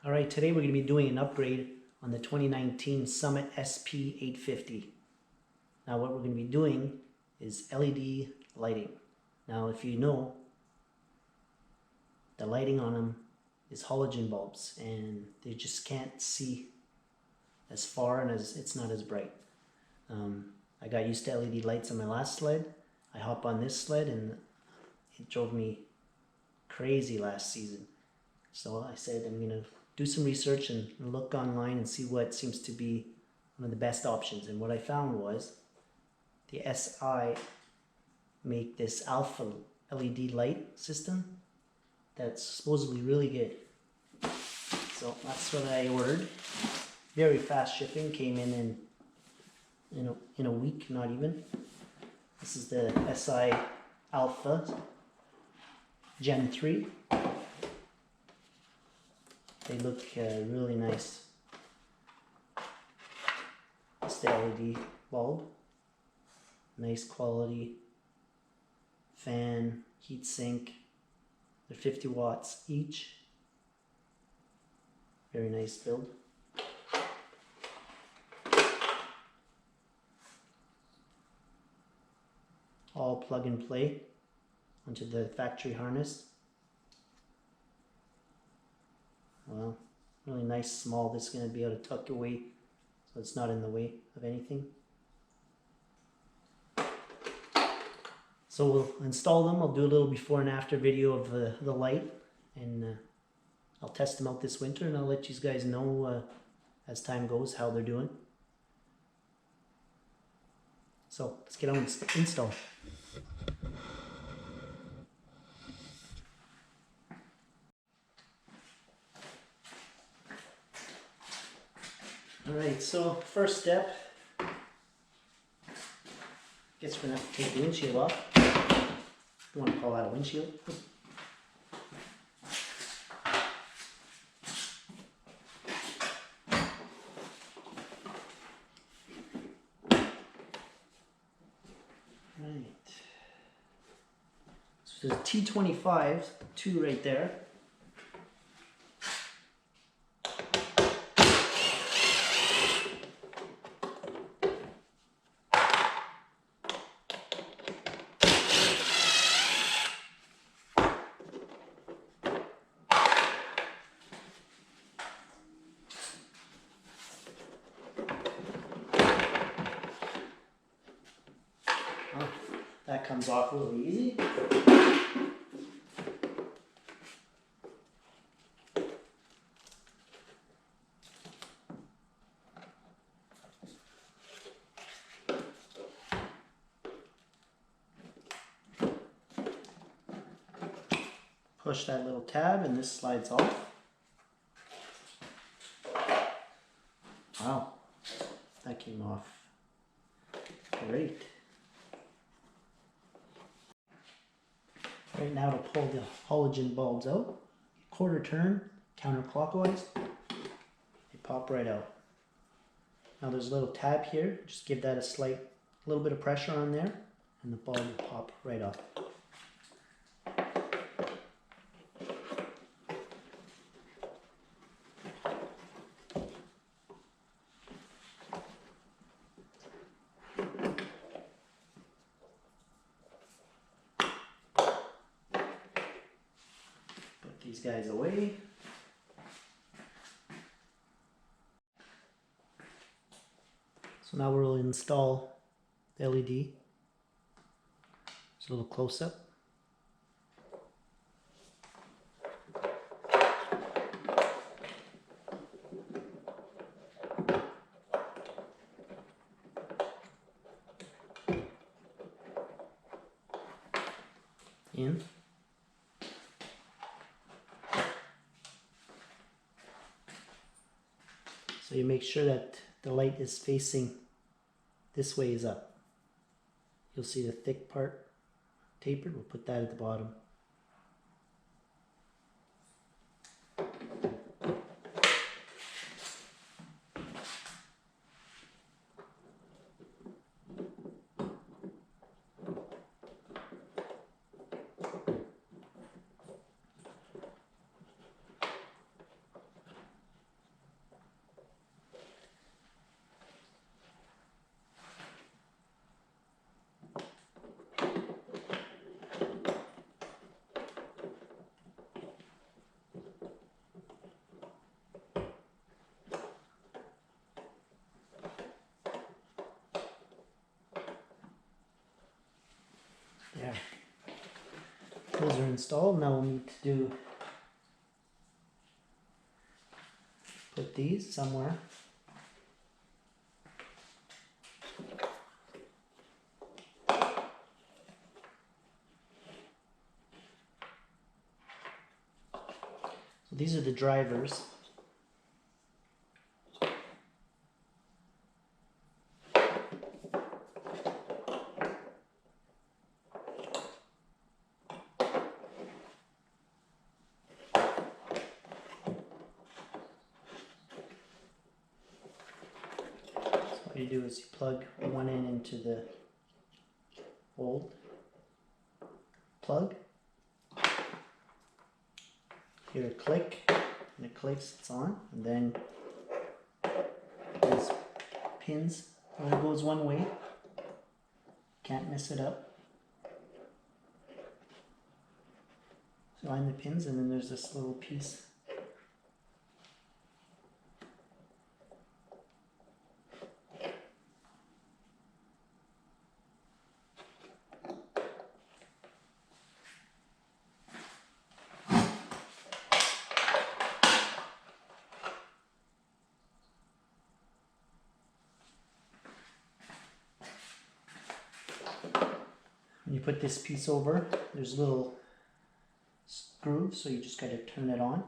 Alright, today we're going to be doing an upgrade on the 2019 Summit SP850. Now what we're going to be doing is LED lighting. Now if you know, the lighting on them is halogen bulbs and they just can't see as far and it's not as bright. I got used to LED lights on my last sled. I hop on this sled and it drove me crazy last season. So I said I'm going to do some research and look online and see what seems to be one of the best options. And what I found was the Sii make this alpha LED light system that's supposedly really good. So that's what I ordered. Very fast shipping, came in a week, not even. This is the Sii ALPHA Gen 3. They look really nice. It's the LED bulb. Nice quality. Fan, heat sink. They're 50 watts each. Very nice build. All plug and play onto the factory harness. Well, really nice, small. This is going to be able to tuck away so it's not in the way of anything. So we'll install them. I'll do a little before and after video of the light, and I'll test them out this winter, and I'll let you guys know as time goes how they're doing. So let's get on with install. Alright, so first step, guess we're going to have to take the windshield off. You want to call that a windshield? Right. So there's a T25, 2 right there. That comes off really easy. Push that little tab and this slides off. Wow, that came off great. Right now to pull the halogen bulbs out, quarter turn, counterclockwise, they pop right out. Now there's a little tab here, just give that a little bit of pressure on there, and the bulb will pop right off. These guys away. So now we'll install the LED. Just a little close up. In. So you make sure that the light is facing this way is up. You'll see the thick part tapered. We'll put that at the bottom. those are installed. Now we'll need to put these somewhere. So these are the drivers. What you do is you plug one end into the old plug. Hear a click, and it clicks, it's on, and then these pins, only goes one way, can't mess it up. So line the pins, and then there's this little piece. When you put this piece over, there's little grooves, so you just got to turn it on.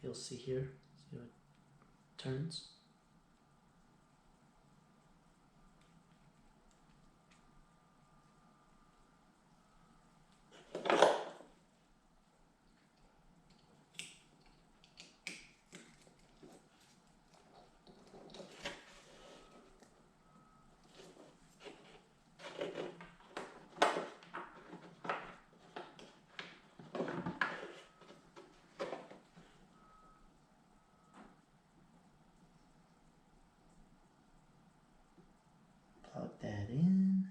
You'll see here, see how it turns. Plug that in.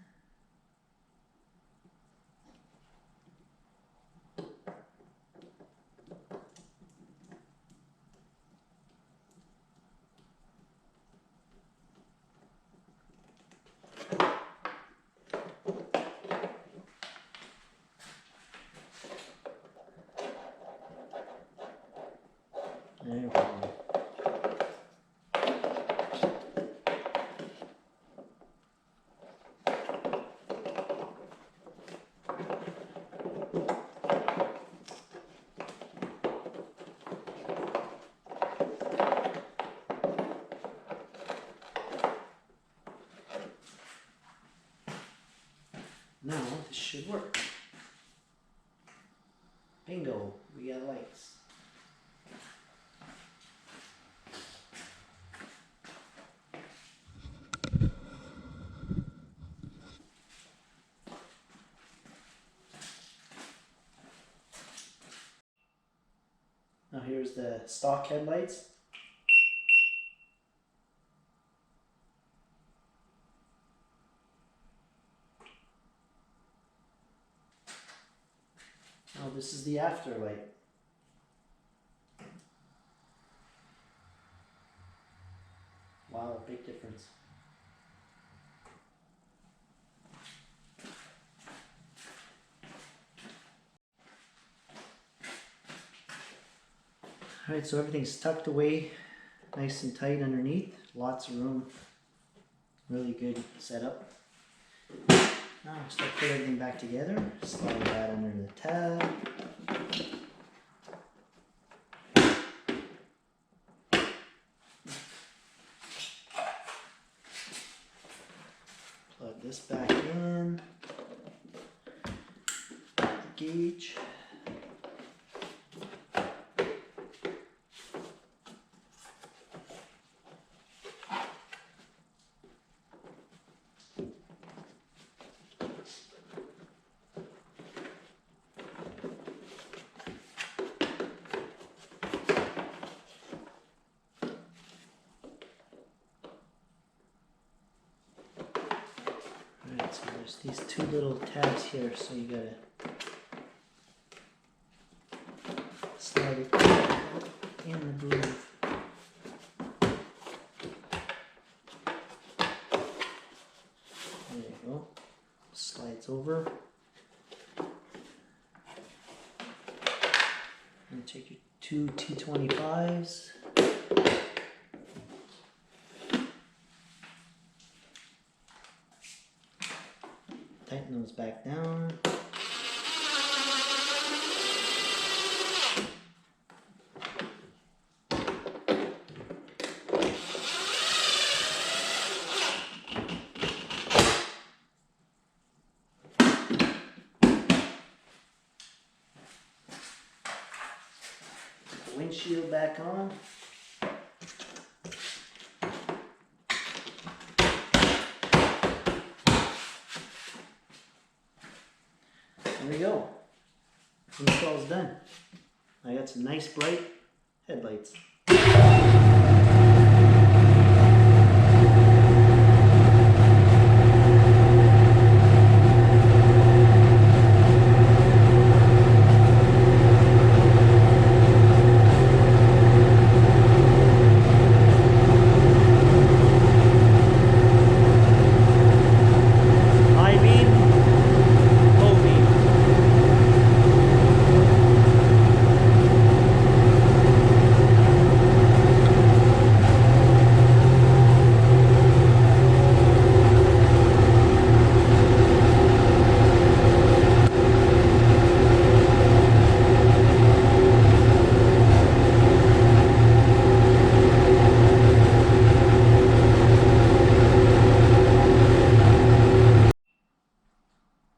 There we go. Now this should work. Bingo, we got lights. Now here's the stock headlights. Now this is the afterlight. Wow, big difference. Alright, so everything's tucked away nice and tight underneath. Lots of room. Really good setup. Now I'll start putting everything back together. Slide that under the tab. Plug this back in. The gauge. Alright, so there's these two little tabs here, so you gotta slide it in the groove. go. Slides over. And take your two T25s. Tighten those back down. Windshield back on. There we go. Install's done. I got some nice bright headlights.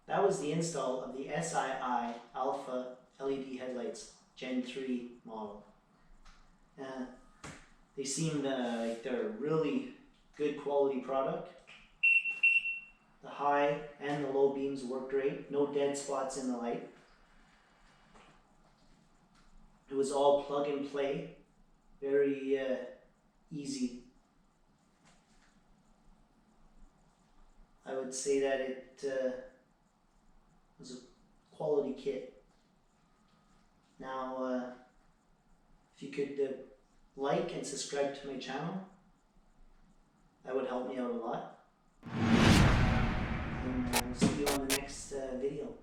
That was the install of the Sii ALPHA LED headlights Gen 3 model. They seem like they're a really good quality product. The high and the low beams work great. No dead spots in the light. It was all plug and play. Very easy. I would say that it was a quality kit. Now, if you could like and subscribe to my channel, that would help me out a lot. And I'll see you on the next video.